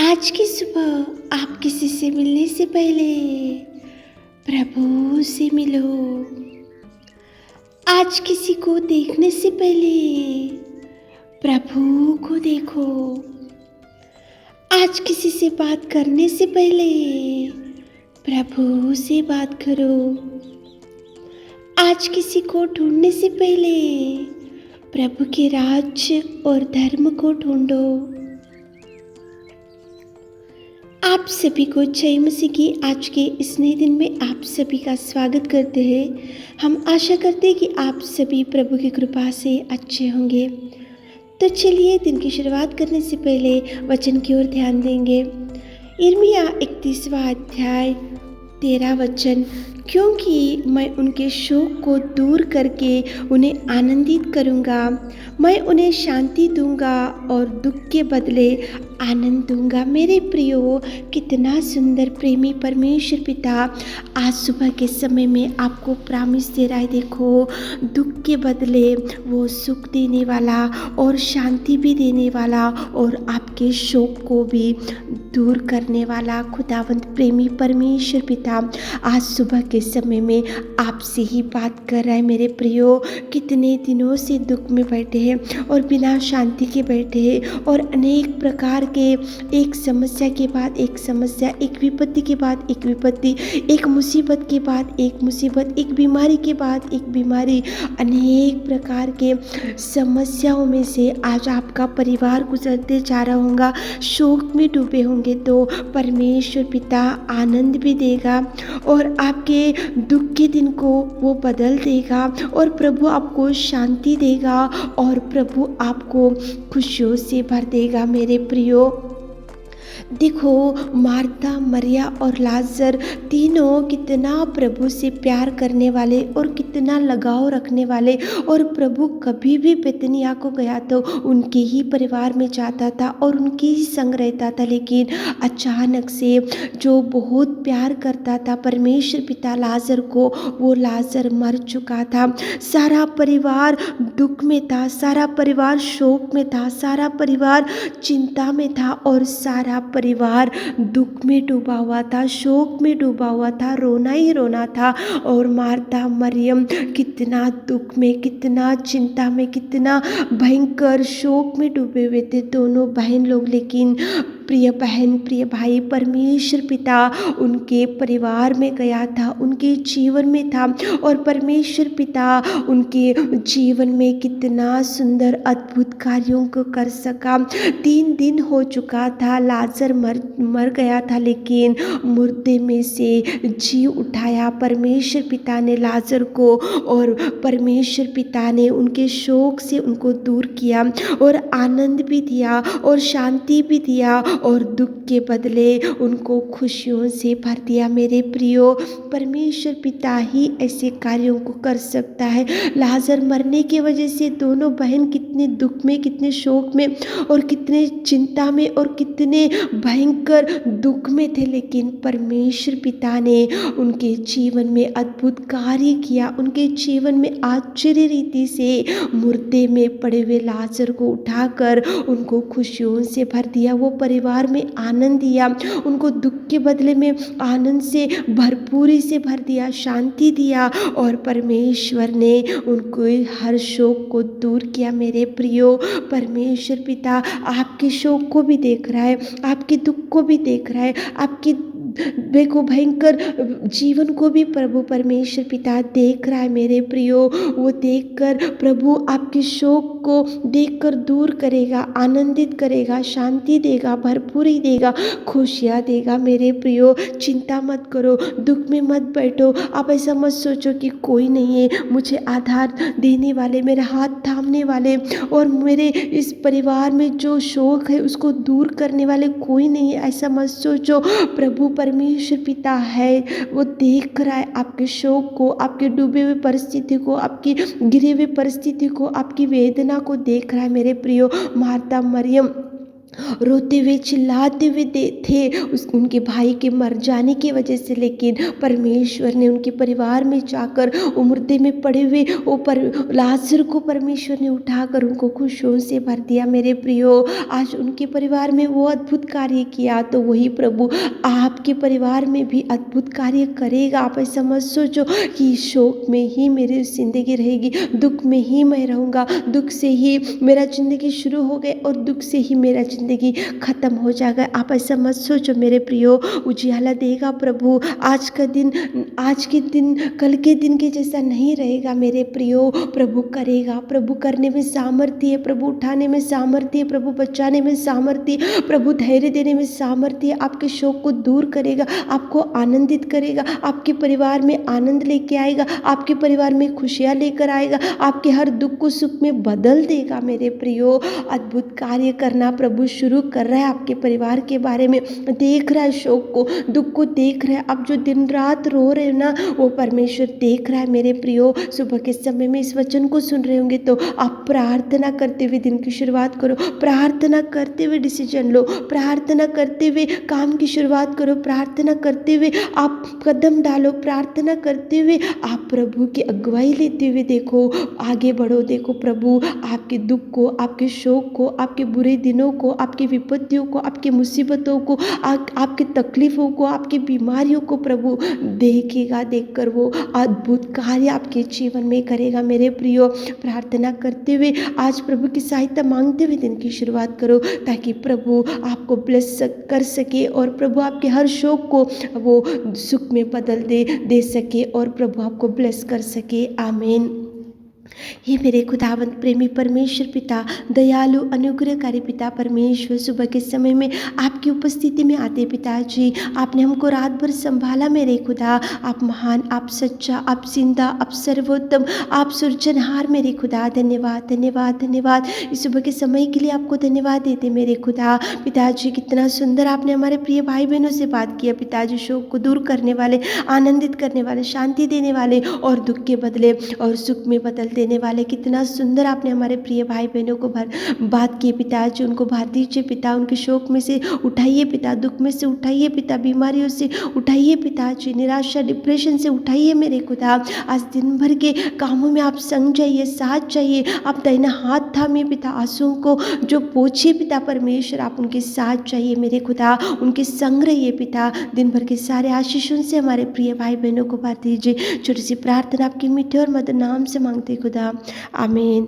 आज की सुबह आप किसी से मिलने से पहले प्रभु से मिलो। आज किसी को देखने से पहले प्रभु को देखो। आज किसी से बात करने से पहले प्रभु से बात करो। आज किसी को ढूंढने से पहले प्रभु के राज्य और धर्म को ढूंढो। आप सभी को जय मसीह की आज के इस नए दिन में आप सभी का स्वागत करते हैं। हम आशा करते हैं कि आप सभी प्रभु की कृपा से अच्छे होंगे। तो चलिए दिन की शुरुआत करने से पहले वचन की ओर ध्यान देंगे। यिर्मयाह 31वां अध्याय 13 वचन, क्योंकि मैं उनके शोक को दूर करके उन्हें आनंदित करूँगा, मैं उन्हें शांति दूंगा और दुख के बदले आनंद दूंगा। मेरे प्रियो, कितना सुंदर प्रेमी परमेश्वर पिता आज सुबह के समय में आपको प्रॉमिस दे रहा है। देखो, दुख के बदले वो सुख देने वाला और शांति भी देने वाला और आपके शोक को भी दूर करने वाला खुदावंत प्रेमी परमेश्वर पिता आज सुबह के समय में आपसे ही बात कर रहा है। मेरे प्रियो, कितने दिनों से दुख में बैठे हैं और बिना शांति के बैठे हैं और अनेक प्रकार के एक समस्या के बाद एक समस्या, एक विपत्ति के बाद एक विपत्ति, एक मुसीबत के बाद एक मुसीबत, एक बीमारी के बाद एक बीमारी, अनेक प्रकार के समस्याओं में से आज आपका परिवार गुजरते जा रहा होगा, शोक में डूबे होंगे। तो परमेश्वर पिता आनंद भी देगा और आपके दुख के दिन को वो बदल देगा और प्रभु आपको शांति देगा और प्रभु आपको खुशियों से भर देगा। मेरे प्रियो, देखो, मार्था, मरिया और लाजर तीनों कितना प्रभु से प्यार करने वाले और कितना लगाव रखने वाले, और प्रभु कभी भी बेतनिया को गया तो उनके ही परिवार में जाता था और उनके ही संग रहता था। लेकिन अचानक से जो बहुत प्यार करता था परमेश्वर पिता लाजर को, वो लाजर मर चुका था। सारा परिवार दुख में था, सारा परिवार शोक में था, सारा परिवार चिंता में था और सारा परिवार दुख में डूबा हुआ था, शोक में डूबा हुआ था, रोना ही रोना था। और मार्था मरियम कितना दुख में, कितना चिंता में, कितना भयंकर शोक में डूबे हुए थे दोनों बहन लोग। लेकिन प्रिय बहन, प्रिय भाई, परमेश्वर पिता उनके परिवार में गया था, उनके जीवन में था और परमेश्वर पिता उनके जीवन में कितना सुंदर अद्भुत कार्यों को कर सका। 3 दिन हो चुका था, लाजर मर गया था, लेकिन मुर्दे में से जी उठाया परमेश्वर पिता ने लाजर को, और परमेश्वर पिता ने उनके शोक से उनको दूर किया और आनंद भी दिया और शांति भी दिया और दुख के बदले उनको खुशियों से भर दिया। मेरे प्रियो, परमेश्वर पिता ही ऐसे कार्यों को कर सकता है। लाजर मरने की वजह से दोनों बहन कितने दुख में, कितने शोक में और कितने चिंता में और कितने भयंकर दुख में थे, लेकिन परमेश्वर पिता ने उनके जीवन में अद्भुत कार्य किया। उनके जीवन में आश्चर्य रीति से मुर्दे में पड़े हुए लाजर को उठाकर उनको खुशियों से भर दिया। वो परिवार में आनंद दिया, उनको दुख के बदले में आनंद से भरपूरी से भर दिया, शांति दिया और परमेश्वर ने उनको हर शोक को दूर किया। मेरे प्रियो, परमेश्वर पिता आपके शोक को भी देख रहा है, आपके दुख को भी देख रहा है, आपकी देखो भयंकर जीवन को भी प्रभु परमेश्वर पिता देख रहा है। मेरे प्रियो, वो देखकर प्रभु आपके शोक को देखकर दूर करेगा, आनंदित करेगा, शांति देगा, भरपूरी देगा, खुशियाँ देगा। मेरे प्रियो, चिंता मत करो, दुख में मत बैठो। आप ऐसा मत सोचो कि कोई नहीं है मुझे आधार देने वाले, मेरे हाथ थामने वाले और मेरे इस परिवार में जो शोक है उसको दूर करने वाले कोई नहीं है। ऐसा मत सोचो। प्रभु परमेश्वर पिता है, वो देख रहा है आपके शोक को, आपके डूबे हुए परिस्थिति को, आपकी गिरे हुए परिस्थिति को, आपकी वेदना को देख रहा है। मेरे प्रियो, मार्था मरियम रोते हुए चिल्लाते हुए थे उनके भाई के मर जाने की वजह से, लेकिन परमेश्वर ने उनके परिवार में जाकर वो मुर्दे में पड़े हुए वो लाजर को परमेश्वर ने उठाकर उनको खुशियों से भर दिया। मेरे प्रियो, आज उनके परिवार में वो अद्भुत कार्य किया, तो वही प्रभु आपके परिवार में भी अद्भुत कार्य करेगा। आप ऐसा मत सोचो कि शोक में ही मेरी जिंदगी रहेगी, दुख में ही मैं रहूँगा, दुख से ही मेरा जिंदगी शुरू हो गए और दुख से ही मेरा जिंदगी खत्म हो जाएगा। आप ऐसा मत सोचो मेरे प्रियो। उजियाला देगा प्रभु। आज के दिन कल के दिन के जैसा नहीं रहेगा मेरे प्रियो। प्रभु करेगा, प्रभु करने में सामर्थ्य है, प्रभु उठाने में सामर्थ्य है, प्रभु बचाने में सामर्थ्य है, प्रभु धैर्य देने में सामर्थ्य है। आपके शोक को दूर करेगा, आपको आनंदित करेगा, आपके परिवार में आनंद लेके आएगा, आपके परिवार में खुशियाँ लेकर आएगा, आपके हर दुख को सुख में बदल देगा मेरे प्रियो। अद्भुत कार्य करना प्रभु शुरू कर रहा है आपके परिवार के बारे में। देख रहा है शोक को, दुख को देख रहा है, आप जो दिन रात रो रहे हो ना, वो परमेश्वर देख रहा है मेरे प्रियो। सुबह के समय में इस वचन को सुन रहे होंगे तो आप प्रार्थना करते हुए दिन की शुरुआत करो, प्रार्थना करते हुए डिसीजन लो, प्रार्थना करते हुए काम की शुरुआत करो, प्रार्थना करते हुए आप कदम डालो, प्रार्थना करते हुए आप प्रभु की अगुवाई लेते हुए देखो, आगे बढ़ो। देखो प्रभु आपके दुख को, आपके शोक को, आपके बुरे दिनों को, आपकी विपत्तियों को, आपकी मुसीबतों को, आपके तकलीफों को, आपकी बीमारियों को प्रभु देखेगा। देखकर वो अद्भुत कार्य आपके जीवन में करेगा मेरे प्रियो। प्रार्थना करते हुए आज प्रभु की सहायता मांगते हुए दिन की शुरुआत करो, ताकि प्रभु आपको ब्लेस कर सके और प्रभु आपके हर शोक को वो सुख में बदल दे सके और प्रभु आपको ब्लेस कर सके। आमीन। हे मेरे खुदावंत प्रेमी परमेश्वर पिता, दयालु अनुग्रहकारी पिता परमेश्वर, सुबह के समय में आपकी उपस्थिति में आते पिताजी, आपने हमको रात भर संभाला मेरे खुदा। आप महान, आप सच्चा, आप जिंदा, आप सर्वोत्तम, आप सृजनहार मेरे खुदा। धन्यवाद धन्यवाद धन्यवाद। इस सुबह के समय के लिए आपको धन्यवाद देते मेरे खुदा। पिताजी कितना सुंदर आपने हमारे प्रिय भाई बहनों से बात किया पिताजी, शोक को दूर करने वाले, आनंदित करने वाले, शांति देने वाले और दुख के बदले और सुख में बदल देने वाले। कितना सुंदर आपने हमारे प्रिय भाई बहनों को बात की पिताजी। उनको भर दीजिए पिता, उनके शोक में से उठाइए पिता, दुख में से उठाइए पिता, बीमारियों से उठाइए पिताजी, निराशा डिप्रेशन से उठाइए मेरे खुदा। आज दिन भर के कामों में आप संग जाइए, साथ जाइए, आप दाहिना हाथ थामिए पिता, आंसुओं को जो पोछिए पिता परमेश्वर, आप उनके साथ जाइए मेरे खुदा, उनके संग रहिए पिता। दिन भर के सारे आशीषों से हमारे प्रिय भाई बहनों को भर दीजिए। छोटी सी प्रार्थना आपके मीठे और मधुर नाम से मांगते खुदा, आमीन।